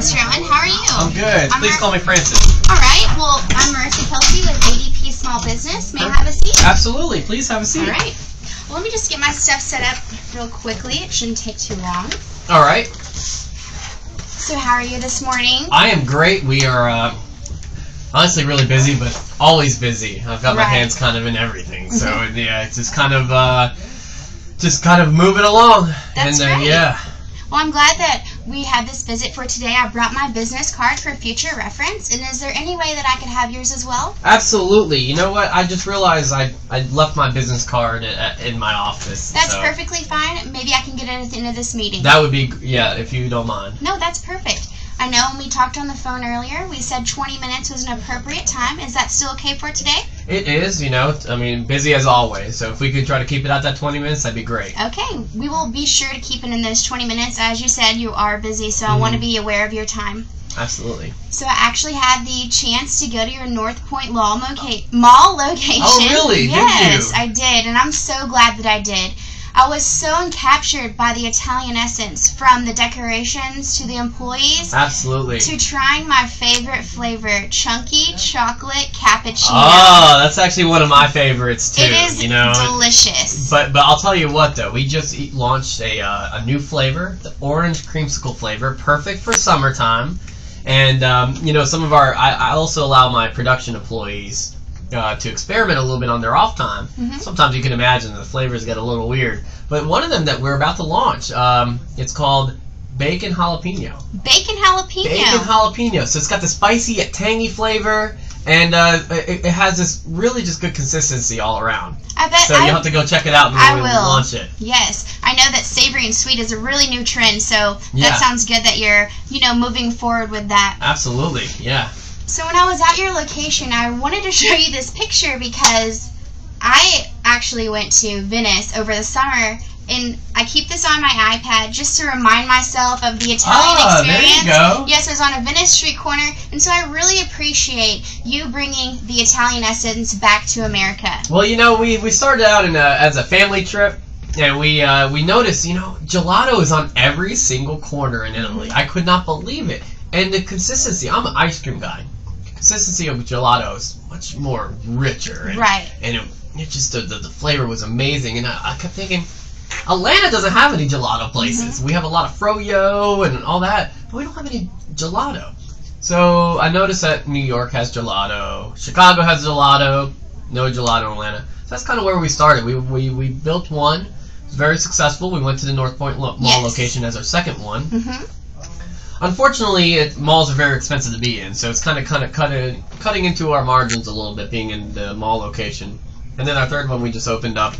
Mr. Owen. How are you? I'm good. Please call me Francis. All right. Well, I'm Marissa Kelsey with ADP Small Business. May I have a seat? Absolutely. Please have a seat. All right. Well, let me just get my stuff set up real quickly. It shouldn't take too long. All right. So how are you this morning? I am great. We are honestly really busy, but always busy. I've got my hands kind of in everything. So yeah, it's just kind of moving along. That's and great. Yeah. Well, I'm glad that we had this visit for today. I brought my business card for future reference. And is there any way that I could have yours as well? Absolutely. You know what? I just realized I left my business card in my office. That's perfectly fine. Maybe I can get it at the end of this meeting. That would be, yeah, if you don't mind. No, that's perfect. I know when we talked on the phone earlier, we said 20 minutes was an appropriate time. Is that still okay for today? It is, you know. I mean, busy as always. So if we could try to keep it at that 20 minutes, that'd be great. Okay. We will be sure to keep it in those 20 minutes. As you said, you are busy, so I want to be aware of your time. Absolutely. So I actually had the chance to go to your North Point mall location. Oh, really? Yes, Did you? I did, and I'm so glad that I did. I was so encaptured by the Italian essence, from the decorations to the employees. Absolutely. To trying my favorite flavor, chunky chocolate cappuccino. Oh, that's actually one of my favorites too. It is delicious. But I'll tell you what though, we just launched a new flavor, the orange creamsicle flavor, perfect for summertime. And you know, some of I also allow my production employees to experiment a little bit on their off time. Sometimes you can imagine the flavors get a little weird. But one of them that we're about to launch, it's called Bacon Jalapeno. Bacon Jalapeno. Bacon Jalapeno. So it's got the spicy yet tangy flavor, and it has this really just good consistency all around. I bet. So you'll have to go check it out when we launch it. Yes. I know that savory and sweet is a really new trend, so that sounds good that you're, moving forward with that. Absolutely, yeah. So when I was at your location, I wanted to show you this picture because I actually went to Venice over the summer, and I keep this on my iPad just to remind myself of the Italian experience. There you go. Yes, it was on a Venice street corner, and so I really appreciate you bringing the Italian essence back to America. Well, we started out as a family trip, and we noticed, gelato is on every single corner in Italy. I could not believe it. And the consistency, I'm an ice cream guy. The consistency of gelato is much more richer. And, and it just, the flavor was amazing. And I kept thinking, Atlanta doesn't have any gelato places. We have a lot of froyo and all that, but we don't have any gelato. So I noticed that New York has gelato, Chicago has gelato, no gelato in Atlanta. So that's kind of where we started. We built one. It was very successful. We went to the North Point Mall location as our second one. Unfortunately, malls are very expensive to be in, so it's kind of cutting into our margins a little bit being in the mall location. And then our third one we just opened up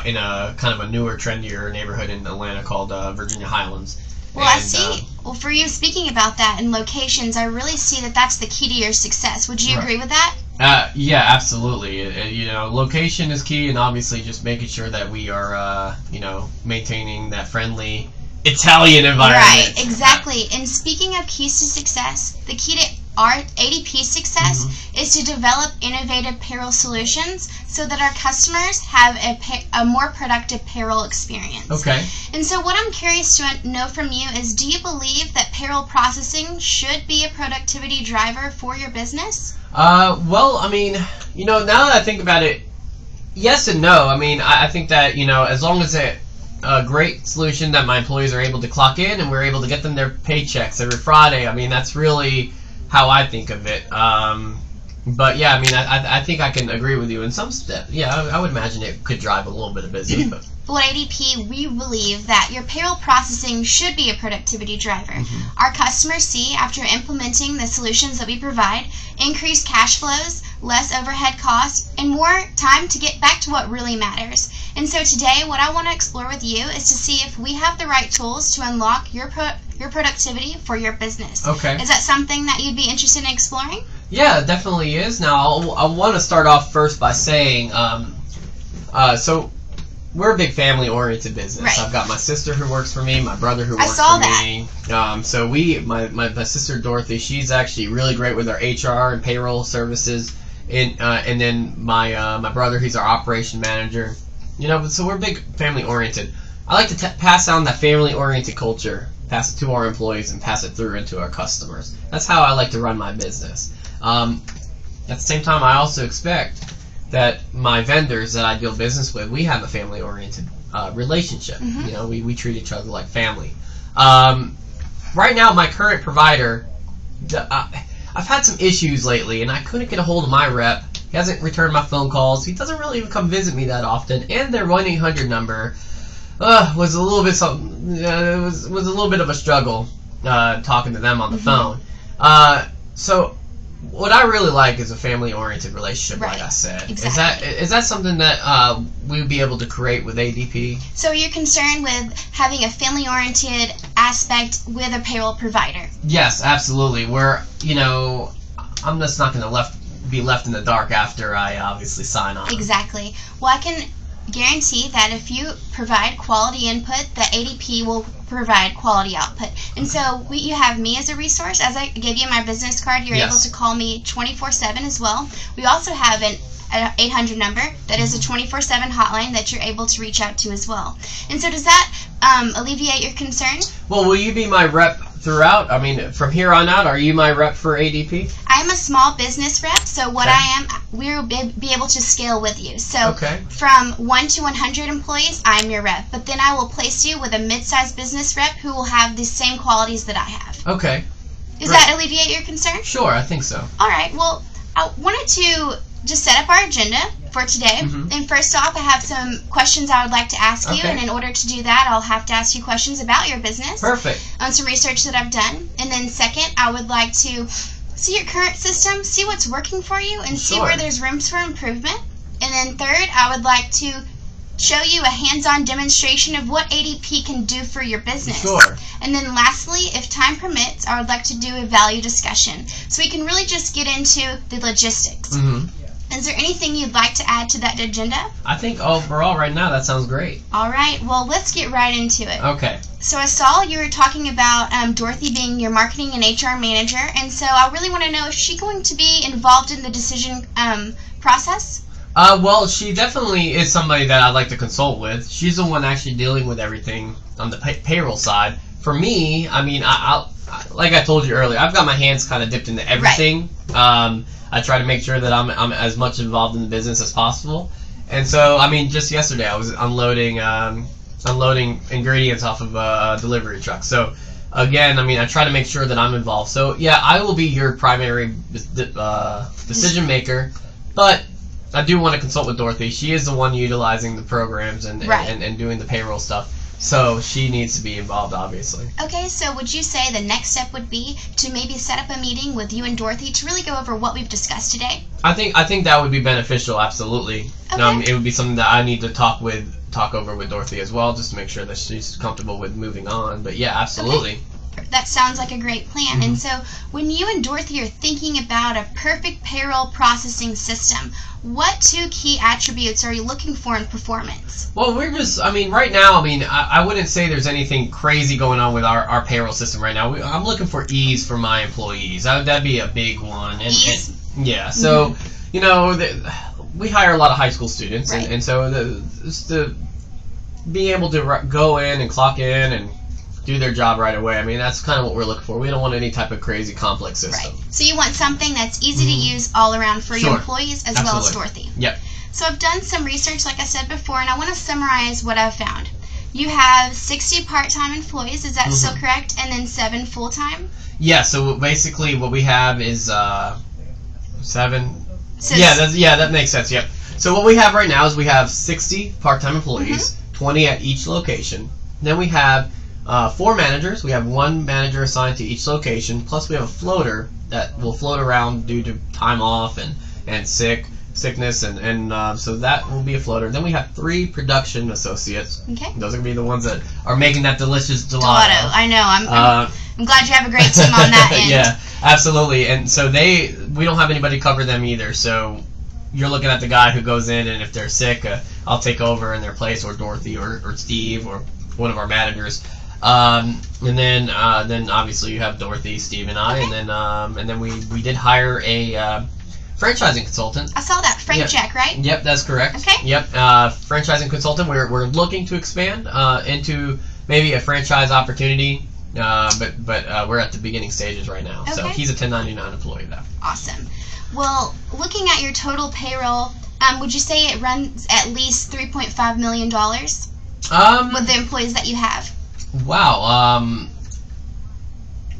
in a kind of a newer, trendier neighborhood in Atlanta called Virginia Highlands. Well, I see. Well, for you, speaking about that and locations, I really see that that's the key to your success. Would you agree with that? Yeah, absolutely. Location is key, and obviously just making sure that we are, maintaining that friendly Italian environment. Right, exactly. And speaking of keys to success, the key to our ADP success is to develop innovative payroll solutions so that our customers have a more productive payroll experience. Okay. And so what I'm curious to know from you is, do you believe that payroll processing should be a productivity driver for your business? Well, I mean, now that I think about it, yes and no. I mean, I think that, as long as a great solution that my employees are able to clock in and we're able to get them their paychecks every Friday. I mean, that's really how I think of it. But yeah, I mean, I think I can agree with you in some step. Yeah, I would imagine it could drive a little bit of business. But. Well, at ADP, we believe that your payroll processing should be a productivity driver. Our customers see, after implementing the solutions that we provide, increased cash flows, less overhead costs, and more time to get back to what really matters. And so today, what I want to explore with you is to see if we have the right tools to unlock your productivity for your business. Okay. Is that something that you'd be interested in exploring? Yeah, it definitely is. Now, I want to start off first by saying, so we're a big family-oriented business. Right. I've got my sister who works for me, my brother who works for me. So my sister Dorothy, she's actually really great with our HR and payroll services, and then my brother, he's our operation manager. So we're big family-oriented. I like to pass on that family-oriented culture pass it to our employees, and pass it through into our customers. That's how I like to run my business. At the same time, I also expect that my vendors that I deal business with, we have a family-oriented relationship. You know, we treat each other like family. Right now, my current provider, I've had some issues lately, and I couldn't get a hold of my rep. He hasn't returned my phone calls. He doesn't really even come visit me that often. And their 1-800 number was a little bit was a little bit of a struggle talking to them on the phone. So what I really like is a family-oriented relationship, like I said. Exactly. Is that something that we would be able to create with ADP? So you're concerned with having a family-oriented aspect with a payroll provider? Yes, absolutely. Where, you know, I'm just not going to be left in the dark after I obviously sign on. Exactly. Well, I can guarantee that if you provide quality input, the ADP will provide quality output. And so you have me as a resource. As I gave you my business card, you're able to call me 24/7 as well. We also have an 800 number that is a 24/7 hotline that you're able to reach out to as well. And so does that alleviate your concern? Well, will you be my rep throughout? I mean, from here on out, are you my rep for ADP? I'm a small business rep, so what I am, we'll be able to scale with you. So from 1 to 100 employees, I'm your rep. But then I will place you with a mid-sized business rep who will have the same qualities that I have. Okay. Does that alleviate your concern? Sure, I think so. All right. Well, I wanted to just set up our agenda for today. And first off, I have some questions I would like to ask you. And in order to do that, I'll have to ask you questions about your business. Perfect. On some research that I've done. And then second, I would like to see your current system, see what's working for you, and see where there's rooms for improvement. And then third, I would like to show you a hands-on demonstration of what ADP can do for your business. And then lastly, if time permits, I would like to do a value discussion. So we can really just get into the logistics. Is there anything you'd like to add to that agenda? I think overall right now that sounds great. All right. Well, let's get right into it. Okay. So I saw you were talking about Dorothy being your marketing and HR manager, and so I really want to know, is she going to be involved in the decision process? Well, she definitely is somebody that I'd like to consult with. She's the one actually dealing with everything on the payroll side. For me, I mean, like I told you earlier, I've got my hands kind of dipped into everything. I try to make sure that I'm as much involved in the business as possible. And so, I mean, just yesterday I was unloading ingredients off of a delivery truck. So, again, I mean, I try to make sure that I'm involved. So, yeah, I will be your primary decision maker, but I do want to consult with Dorothy. She is the one utilizing the programs and doing the payroll stuff. So she needs to be involved, obviously. Okay, so would you say the next step would be to maybe set up a meeting with you and Dorothy to really go over what we've discussed today? I think that would be beneficial, absolutely. Okay. It would be something that I need to talk over with Dorothy as well, just to make sure that she's comfortable with moving on. But yeah, absolutely. Okay. That sounds like a great plan. And so when you and Dorothy are thinking about a perfect payroll processing system, what 2 key attributes are you looking for in performance? Well, right now, I wouldn't say there's anything crazy going on with our payroll system right now. I'm looking for ease for my employees. That'd be a big one. Ease? Yeah, so, you know, we hire a lot of high school students, and so being able to go in and clock in and do their job right away. I mean, that's kind of what we're looking for. We don't want any type of crazy complex system. Right. So you want something that's easy to use all around for your employees as well as Dorothy. Yep. So I've done some research, like I said before, and I want to summarize what I've found. You have 60 part-time employees, is that still correct? And then 7 full-time? Yeah, so basically what we have is 7. So that makes sense, yep. So what we have right now is we have 60 part-time employees, 20 at each location. Then we have 4 managers. We have 1 manager assigned to each location, plus we have a floater that will float around due to time off and sickness, and so that will be a floater. Then we have 3 production associates. Okay. Those are going to be the ones that are making that delicious gelato. I know. I'm glad you have a great team on that end. Yeah, absolutely. And so we don't have anybody cover them either, so you're looking at the guy who goes in, and if they're sick, I'll take over in their place, or Dorothy or Steve or one of our managers. And then obviously you have Dorothy, Steve, and I, and then we did hire a franchising consultant. I saw that, Frank Jack, right? Yep, that's correct. Okay. Yep, franchising consultant. We're looking to expand into maybe a franchise opportunity but we're at the beginning stages right now. Okay. So he's a 1099 employee though. Awesome. Well, looking at your total payroll, would you say it runs at least $3.5 million with the employees that you have? Wow.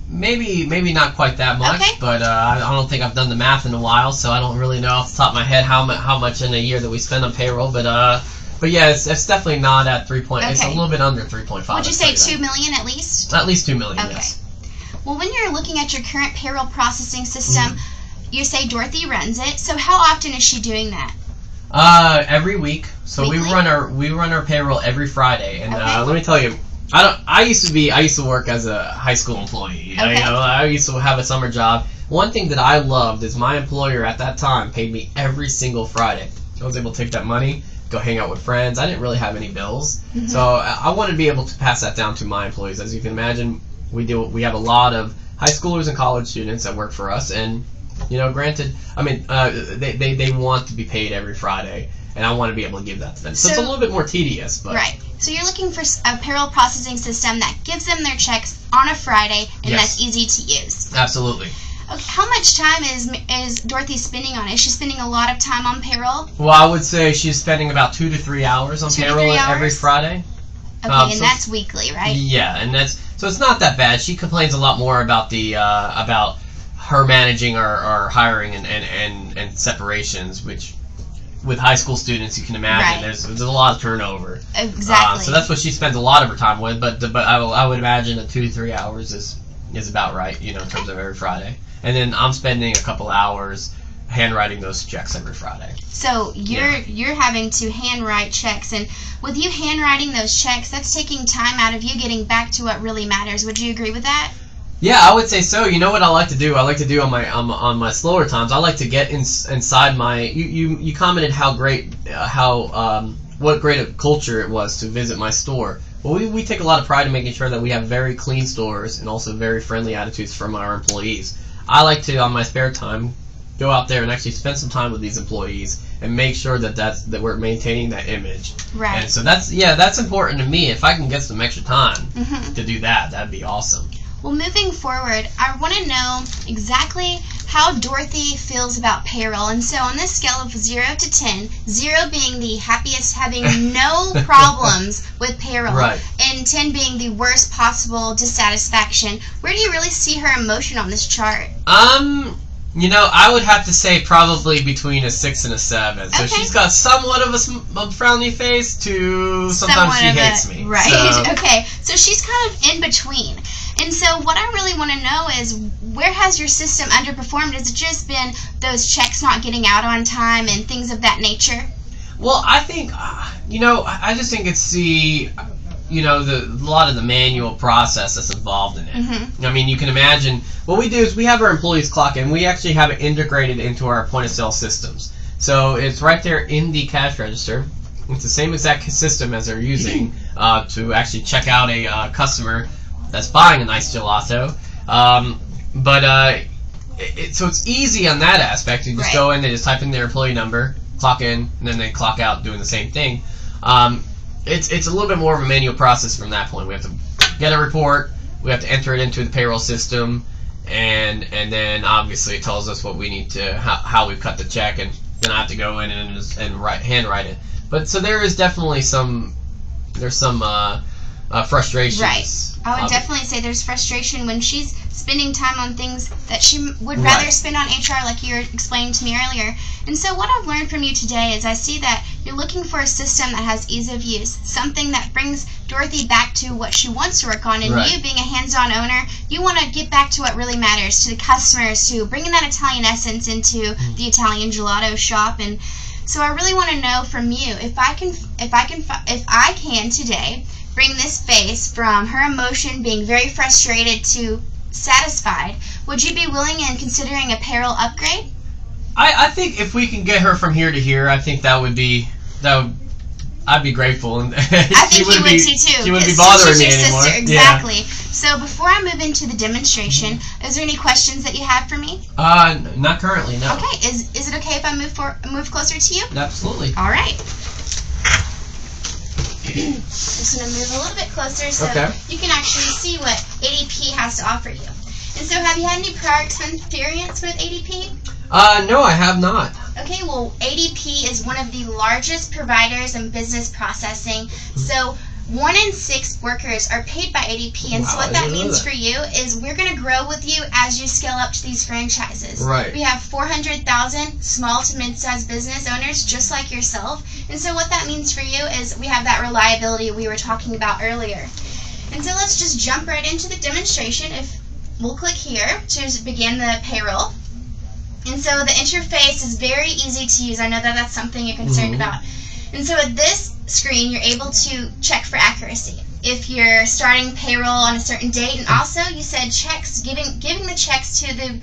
Maybe not quite that much, okay. But I don't think I've done the math in a while, so I don't really know off the top of my head how much in a year that we spend on payroll. But yeah, it's definitely not at 3. Okay. It's a little bit under 3.5. Would you say $2 million at least? At least $2 million. Okay. Yes. Well, when you're looking at your current payroll processing system, you say Dorothy runs it. So how often is she doing that? Every week. So Weekly? we run our payroll every Friday, and okay. let me tell you, I used to work as a high school employee. Okay. I used to have a summer job. One thing that I loved is my employer at that time paid me every single Friday. I was able to take that money, go hang out with friends. I didn't really have any bills, so I wanted to be able to pass that down to my employees. As you can imagine, we have a lot of high schoolers and college students that work for us, and granted, I mean, they want to be paid every Friday, and I want to be able to give that to them. So it's a little bit more tedious, but right. So you're looking for a payroll processing system that gives them their checks on a Friday, and that's easy to use. Absolutely. Okay, how much time is Dorothy spending on it? Is she spending a lot of time on payroll? Well, I would say she's spending about 2 to 3 hours on payroll every Friday. Okay, and that's weekly, right? Yeah, and so it's not that bad. She complains a lot more about the about her managing our hiring and separations, which with high school students, you can imagine there's a lot of turnover. Exactly. So that's what she spends a lot of her time with. But I would imagine that 2 to 3 hours is about right, in terms of every Friday. And then I'm spending a couple hours handwriting those checks every Friday. So you're having to handwrite checks, and with you handwriting those checks, that's taking time out of you getting back to what really matters. Would you agree with that? Yeah, I would say so. You know what I like to do? I like to do on my slower times. I like to get inside my. You commented how great what great a culture it was to visit my store. Well, we take a lot of pride in making sure that we have very clean stores and also very friendly attitudes from our employees. I like to, on my spare time, go out there and actually spend some time with these employees and make sure that we're maintaining that image. Right. And so that's important to me. If I can get some extra time to do that, that'd be awesome. Well, moving forward, I want to know exactly how Dorothy feels about payroll. And so on this scale of 0 to 10, 0 being the happiest, having no problems with payroll, and 10 being the worst possible dissatisfaction, where do you really see her emotion on this chart? I would have to say probably between a 6 and a 7. So she's got somewhat of a frowny face to sometimes she hates me. Right. So. Okay. So she's kind of in between. And so what I really want to know is, where has your system underperformed? Has it just been those checks not getting out on time and things of that nature? Well, I think, I just think it's a lot of the manual process that's involved in it. I mean, you can imagine, what we do is we have our employees clock in. We actually have it integrated into our point-of-sale systems. So it's right there in the cash register. It's the same exact system as they're using to actually check out a customer that's buying a nice gelato. So it's easy on that aspect. You just go in, they just type in their employee number, clock in, and then they clock out doing the same thing. It's a little bit more of a manual process from that point. We have to get a report, we have to enter it into the payroll system, and then obviously it tells us what we need to, how we've cut the check, and then I have to go in and handwrite it. But so there is definitely some frustrations. Right. I would definitely say there's frustration when she's spending time on things that she would rather spend on HR, like you were explaining to me earlier. And so what I've learned from you today is I see that you're looking for a system that has ease of use, something that brings Dorothy back to what she wants to work on. And you, being a hands-on owner, you want to get back to what really matters, to the customers, to bringing that Italian essence into the Italian gelato shop. And so I really want to know from you, if I can today bring this face from her emotion being very frustrated to satisfied, would you be willing and considering a payroll upgrade? I think if we can get her from here to here, I think I'd be grateful, and I think you would too. She wouldn't be bothering me anymore. Sister, exactly. Yeah. So before I move into the demonstration, is there any questions that you have for me? Not currently, no. Okay. Is it okay if I move closer to you? Absolutely. All right. Just going to move a little bit closer so Okay. you can actually see what ADP has to offer you. And so have you had any prior experience with ADP? No, I have not. Okay, well, ADP is one of the largest providers in business processing. So 1 in 6 workers are paid by ADP, and so Wow, what I that didn't know means that. for you is we're going to grow with you as you scale up to these franchises. Right. We have 400,000 small to mid-sized business owners just like yourself, and so what that means for you is we have that reliability we were talking about earlier. And so let's just jump right into the demonstration. If we'll click here to begin the payroll. And so the interface is very easy to use. I know that that's something you're concerned about. And so at this screen, you're able to check for accuracy. If you're starting payroll on a certain date, and also you said checks, giving the checks to the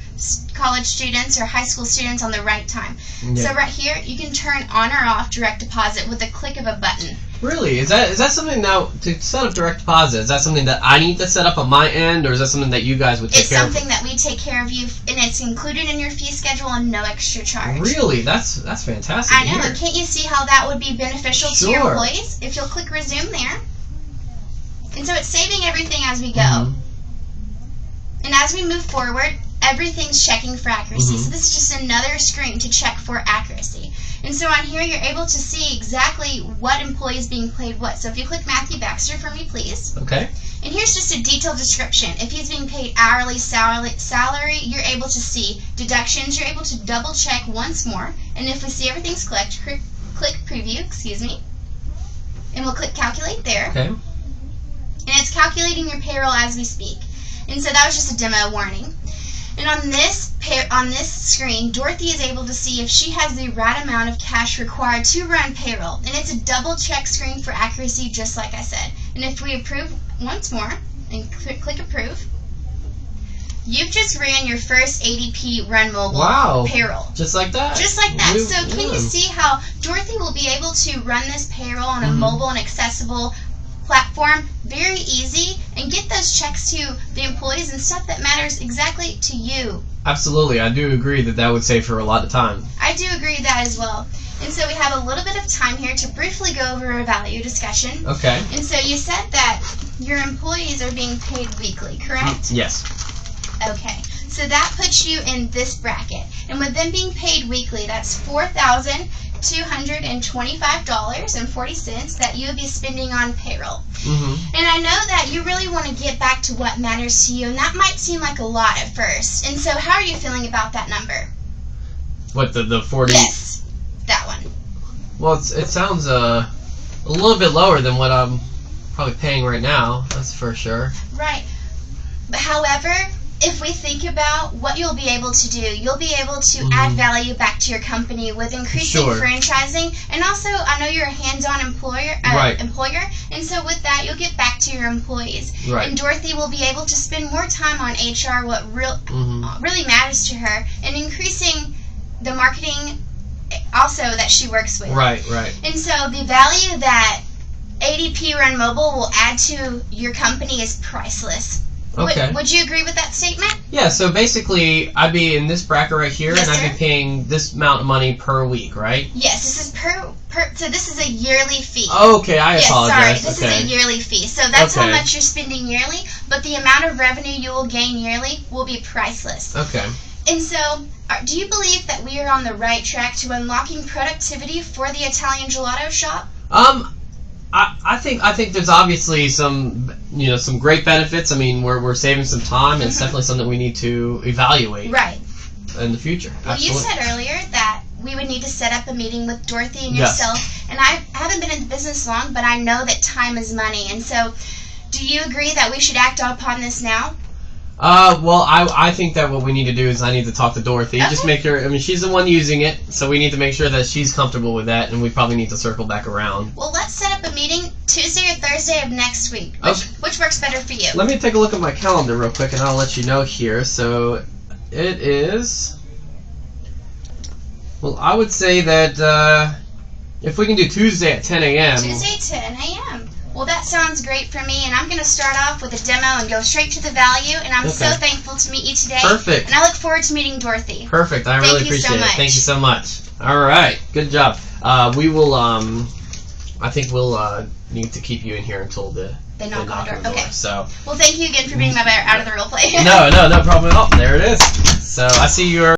college students or high school students on the right time. Yeah. So right here, you can turn on or off direct deposit with a click of a button. Really? Is that something now to set up direct deposit? Is that something that I need to set up on my end, or is that something that you guys would take It's care of? something that we take care of you, and it's included in your fee schedule and no extra charge. Really? That's fantastic. I know. to hear. And can't you see how that would be beneficial to your Sure. employees? If you'll click resume there. And so it's saving everything as we go. And as we move forward, everything's checking for accuracy. So this is just another screen to check for accuracy. And so on here, you're able to see exactly what employee is being paid what. So if you click Matthew Baxter for me, please. Okay. And here's just a detailed description. If he's being paid hourly salary, you're able to see deductions. You're able to double check once more. And if we see everything's clicked, click preview, excuse me. And we'll click calculate there. Okay. And it's calculating your payroll as we speak. And so that was just a demo warning. And on this screen, Dorothy is able to see if she has the right amount of cash required to run payroll. And it's a double check screen for accuracy, just like I said. And if we approve once more and click approve, you've just ran your first ADP Run Mobile payroll. Just like that? Just like that. So can you see how Dorothy will be able to run this payroll on a mobile and accessible platform, very easy, and get those checks to the employees and stuff that matters exactly to you. Absolutely. I do agree that would save her a lot of time. I do agree with that as well. And so we have a little bit of time here to briefly go over a value discussion. Okay. And so you said that your employees are being paid weekly, correct? Yes. Okay. So that puts you in this bracket. And with them being paid weekly, that's $4,225.40 that you would be spending on payroll. And I know that you really want to get back to what matters to you, and that might seem like a lot at first. And so how are you feeling about that number? What, the 40? Yes, that one. Well, it sounds a little bit lower than what I'm probably paying right now, that's for sure. Right. But however, if we think about what you'll be able to do, you'll be able to add value back to your company with increasing franchising, and also I know you're a hands-on employer, and so with that you'll get back to your employees. And Dorothy will be able to spend more time on HR, what really matters to her, and increasing the marketing also that she works with. And so the value that ADP Run Mobile will add to your company is priceless. Okay. Would you agree with that statement? Yeah, so basically, I'd be in this bracket right here, Yes, and I'd be paying this amount of money per week, right? Yes, this is so this is a yearly fee. Okay, I apologize. Sorry, this is a yearly fee. So that's how much you're spending yearly, but the amount of revenue you will gain yearly will be priceless. Okay. And so, do you believe that we are on the right track to unlocking productivity for the Italian gelato shop? I think there's obviously some great benefits. I mean, we're saving some time, and it's definitely something we need to evaluate in the future. Well, Absolutely. you said earlier that we would need to set up a meeting with Dorothy and yourself, and I haven't been in the business long, but I know that time is money, and so do you agree that we should act upon this now? Well, I think that what we need to do is I need to talk to Dorothy. Just make her, I mean, she's the one using it, so we need to make sure that she's comfortable with that, and we probably need to circle back around. Well, let's set up a meeting Tuesday or Thursday of next week. Which works better for you? Let me take a look at my calendar real quick, and I'll let you know here. So, it is... Well, I would say that if we can do Tuesday at 10 a.m. Tuesday, 10 a.m. Well, that sounds great for me, and I'm going to start off with a demo and go straight to the value, and I'm so thankful to meet you today. Perfect. And I look forward to meeting Dorothy. Perfect. I really appreciate it. Thank you so much. All right. Good job. We will I think we'll need to keep you in here until they knock on the door. Okay. So. Well, thank you again for being my out of the real play. No problem at all. There it is. So I see you're.